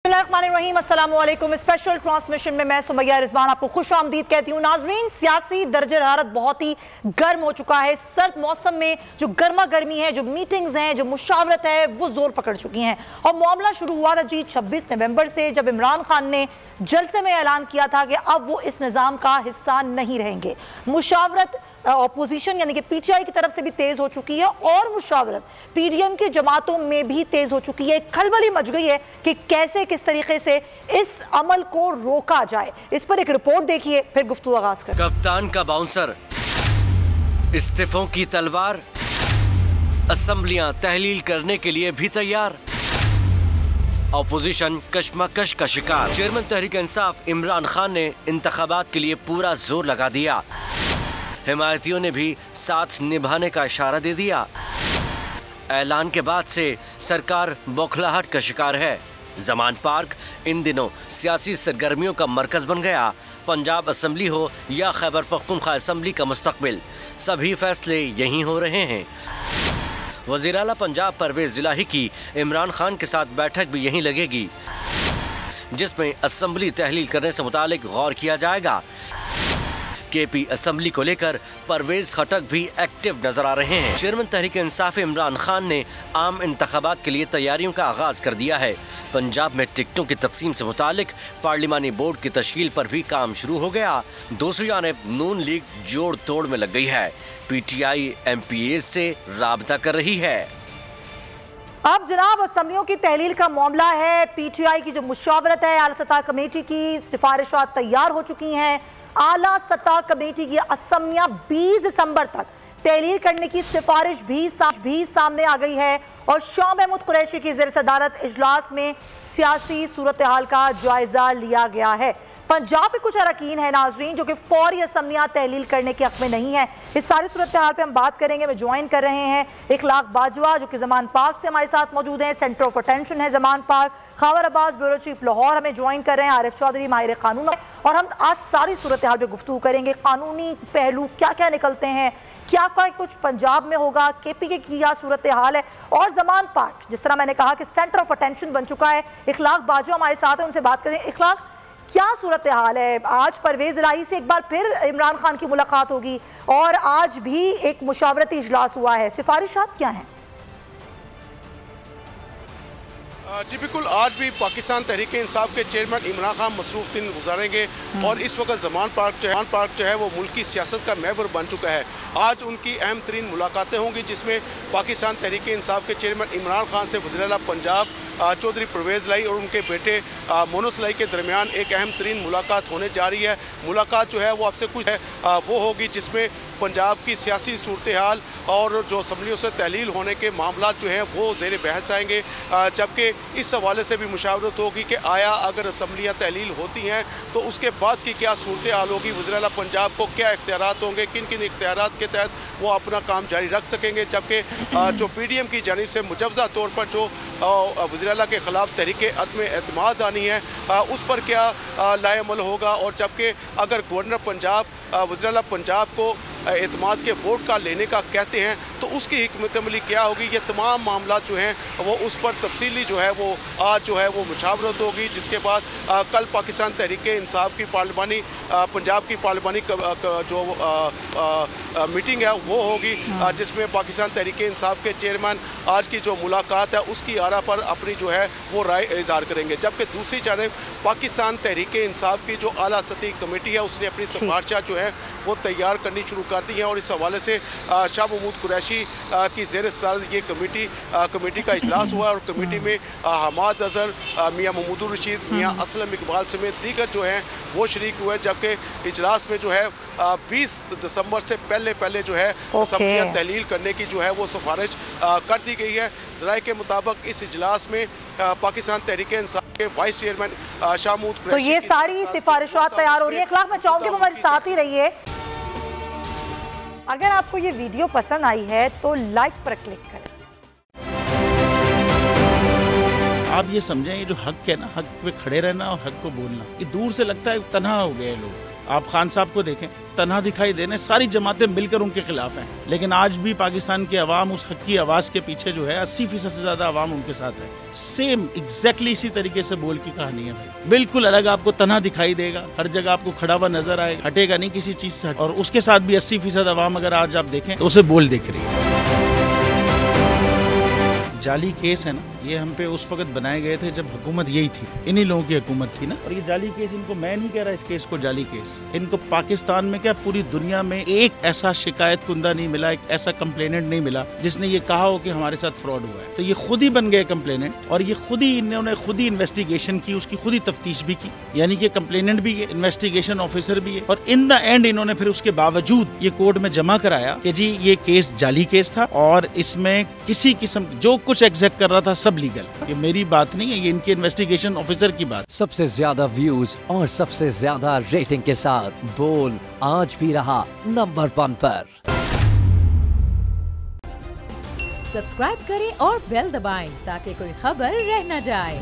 बिस्मिल्लाहिर्रहमानिर्रहीम, अस्सलाम वालेकुम। स्पेशल ट्रांसमिशन में मैं सुमैया रिजवान आपको खुश आमदीद कहती हूँ। नाजरीन, सियासी दर्जे हरारत बहुत ही गर्म हो चुका है। सर्द मौसम में जो गर्मा गर्मी है, जो मीटिंग्स हैं, जो मुशावरत है, वो जोर पकड़ चुकी हैं। और मामला शुरू हुआ था जी 26 नवंबर से, जब इमरान खान ने जलसे में ऐलान किया था कि अब वो इस निज़ाम का हिस्सा नहीं रहेंगे। मुशावरत अपोजिशन यानी कि पीटीआई की तरफ से भी तेज हो चुकी है और मुशावरत पीडीएम की जमातों में भी तेज हो चुकी है। खलबली मच गई है कि कैसे किस तरीके से इस अमल को रोका जाए। इस पर एक रिपोर्ट देखिए, फिर गुफ्तगू आगाज करें। कप्तान का बाउंसर, इस्तीफों की तलवार, असेंबलियां तहलील करने के लिए भी तैयार, अपोजिशन कशमकश का शिकार। चेयरमैन तहरीक इंसाफ इमरान खान ने इंतखाबात के लिए पूरा जोर लगा दिया। हिमायतियों ने भी साथ निभाने का इशारा दे दिया। ऐलान के बाद से सरकार बौखलाहट का शिकार है। जमान पार्क इन दिनों सियासी सरगर्मियों का मरकज बन गया। पंजाब असेंबली हो या खैबर पख्तूनख्वा असेंबली का मुस्तकबिल, सभी फैसले यहीं हो रहे हैं। वज़ीर आला पंजाब परवेज इलाही की इमरान खान के साथ बैठक भी यहीं लगेगी, जिसमें असेंबली तहलील करने से मुतालिक गौर किया जाएगा। केपी असेंबली को लेकर परवेज खटक भी एक्टिव नजर आ रहे हैं। चेयरमैन तहरीक इंसाफ इमरान खान ने आम इंतखाबात के लिए तैयारियों का आगाज कर दिया है। पंजाब में टिकटों की तकसीम से मुतालिक पार्लिमानी बोर्ड की तश्कील पर भी काम शुरू हो गया। दूसरी जानिब नून लीग जोड़ तोड़ में लग गई है। पीटीआई एमपीए से राबता कर रही है। अब जनाब असेंबलियों की तहलील का मामला है। पीटीआई की जो मुशावरत है, आला सतह कमेटी की सिफारिशात तैयार हो चुकी हैं। आला सतह कमेटी की असेंबलियां 20 दिसंबर तक तहलील करने की सिफारिश भी सामने आ गई है। और शाह महमूद कुरैशी की ज़ेर सदारत इजलास में सियासी सूरत हाल का जायजा लिया गया है। पंजाब में कुछ अरकान है नाजरीन जो कि फौरी असेंबलियां तहलील करने के हक में नहीं है। इस सारी सूरत हाल पे हम बात करेंगे। में ज्वाइन कर रहे हैं इखलाक बाजवा जो कि जमान पार्क से हमारे साथ मौजूद हैं, सेंटर ऑफ अटेंशन है जमान पार्क। खबर अब्बास ब्यूरो चीफ लाहौर हमें ज्वाइन कर रहे हैं। आरिफ चौधरी माहिर कानून। और हम आज सारी सूरत हाल पे गुफ्तगू करेंगे। कानूनी पहलू क्या क्या निकलते हैं, क्या कुछ पंजाब में होगा, केपी की क्या सूरत हाल है, और जमान पार्क जिस तरह मैंने कहा कि सेंटर ऑफ अटेंशन बन चुका है। इखलाक बाजवा हमारे साथ है, उनसे बात करें। इखलाक, क्या सूरत हाल है? आज परवेज इलाही से एक बार फिर इमरान खान की मुलाकात होगी और आज भी एक मुशावरती इजलास हुआ है, सिफारिशात क्या हैं? जी बिल्कुल, आज भी पाकिस्तान तहरीक इंसाफ के चेयरमैन इमरान खान मसरूफ दिन गुजारेंगे और इस वक्त जमान पार्क जो है वो मुल्की सियासत का महवर बन चुका है। आज उनकी अहम तरीन मुलाकातें होंगी, जिसमें पाकिस्तान तहरीक इंसाफ के चेयरमैन इमरान खान से वज़ीर आला पंजाब चौधरी परवेज इलाही और उनके बेटे मोनस इलाही के दरमियान एक अहम तरीन मुलाकात होने जा रही है। मुलाकात जो है वो आपसे कुछ है वो होगी जिसमें पंजाब की सियासी सूरत हाल और जो असम्बलियों से तहलील होने के मामला जो हैं वो ज़ेर बहस आएंगे। जबकि इस हवाले से भी मुशावरत होगी कि आया अगर असम्बलियाँ तहलील होती हैं तो उसके बाद की क्या सूरत हाल होगी, वज़ीर आला पंजाब को क्या इख्तियारात होंगे, किन किन इख्तियारात के तहत वो अपना काम जारी रख सकेंगे। जबकि जो पीडीएम की जानिब से मुजवज़ा तौर पर जो वज़ीर आला के ख़िलाफ़ तहरीक अदम एतमाद आनी है उस पर क्या लाएअमल होगा। और जबकि अगर गवर्नर पंजाब वज़ीर आला पंजाब को एतमाद के वोट का लेने का कहते हैं तो उसकी हिकमत अमली क्या होगी, ये तमाम मामला जो हैं वो उस पर तफसीली जो है वो आज जो है वो मुशावरत होगी। जिसके बाद कल पाकिस्तान तहरीक इंसाफ की पार्लिमानी पंजाब की पार्लिमानी जो मीटिंग है वो होगी, जिसमें पाकिस्तान तहरीक इंसाफ के चेयरमैन आज की जो मुलाकात है उसकी आरा पर अपनी जो है वो राय इज़हार करेंगे। जबकि दूसरी जानिब पाकिस्तान तहरीक इंसाफ की जो आला सतही कमेटी है उसने अपनी सिफारिशें जो है वो तैयार करनी शुरू कर दी हैं। और इस हवाले से शाह महमूद कुरैशी की ज़ेर सदारत ये कमेटी का इजलास हुआ और कमेटी में हमाद अजहर, मियाँ महमूदुर रशीद, मियाँ असलम इकबाल समेत दीगर जो हैं वो शरीक हुए। जबकि इजलास में जो है 20 दिसंबर से पहले जो है असम्बलियाँ तहलील करने की जो है वो सिफारिश कर दी गई है। ज़राए के मुताबिक इस इजलास में पाकिस्तान तहरीक इंसाफ के वाइस चेयरमैन शाह महमूद कुरैशी, तो ये सारी सिफारिशात तैयार हो रही है। इखलाक, मैं चाहूँगी हमारे साथ ही रहिए। अगर आपको ये वीडियो पसंद आई है तो लाइक पर क्लिक करें। आप ये समझें, ये जो हक है ना, हक पे खड़े रहना और हक को बोलना, ये दूर से लगता है तन्हा हो गए लोग। आप खान साहब को देखें, तन्हा दिखाई देने, सारी जमातें मिलकर उनके खिलाफ हैं, लेकिन आज भी पाकिस्तान की आवाम उस हक की आवाज़ के पीछे जो है 80% से ज़्यादा आवाम उनके साथ है। सेम एग्जैक्टली इसी तरीके से बोल की कहानी है भाई, बिल्कुल अलग आपको तन्हा दिखाई देगा, हर जगह आपको खड़ा हुआ नजर आएगा, हटेगा नहीं किसी चीज़ से। और उसके साथ भी 80% आवाम अगर आज आप देखें तो उसे बोल दिख रही है। जाली केस है ना, ये हम पे उस वक्त बनाए गए थे जब हुकूमत यही थी, इन्हीं लोगों की हुकूमत थी ना। और ये जाली केस, इनको मैं नहीं कह रहा इस केस को जाली केस, इनको पाकिस्तान में क्या पूरी दुनिया में एक ऐसा शिकायत कुंदा नहीं मिला, एक ऐसा कंप्लेनेंट नहीं मिला जिसने ये कहा हो कि हमारे साथ फ्रॉड हुआ है। तो ये खुद ही बन गए कंप्लेनेंट, और ये खुद ही इन्होंने खुद ही इन्वेस्टिगेशन की, उसकी खुद ही तफ्तीश भी की, यानी कि कंप्लेनेंट भी है, इन्वेस्टिगेशन ऑफिसर भी है। और इन द एंड इन्होंने फिर उसके बावजूद ये कोर्ट में जमा कराया कि जी ये केस जाली केस था और इसमें किसी किस्म जो कुछ एग्जैक्ट कर रहा था सब लीगल। ये मेरी बात नहीं है, ये इनके इन्वेस्टिगेशन ऑफिसर की बात। सबसे ज्यादा व्यूज और सबसे ज्यादा रेटिंग के साथ बोल आज भी रहा नंबर 1 पर। सब्सक्राइब करें और बेल दबाएं ताकि कोई खबर रह न जाए।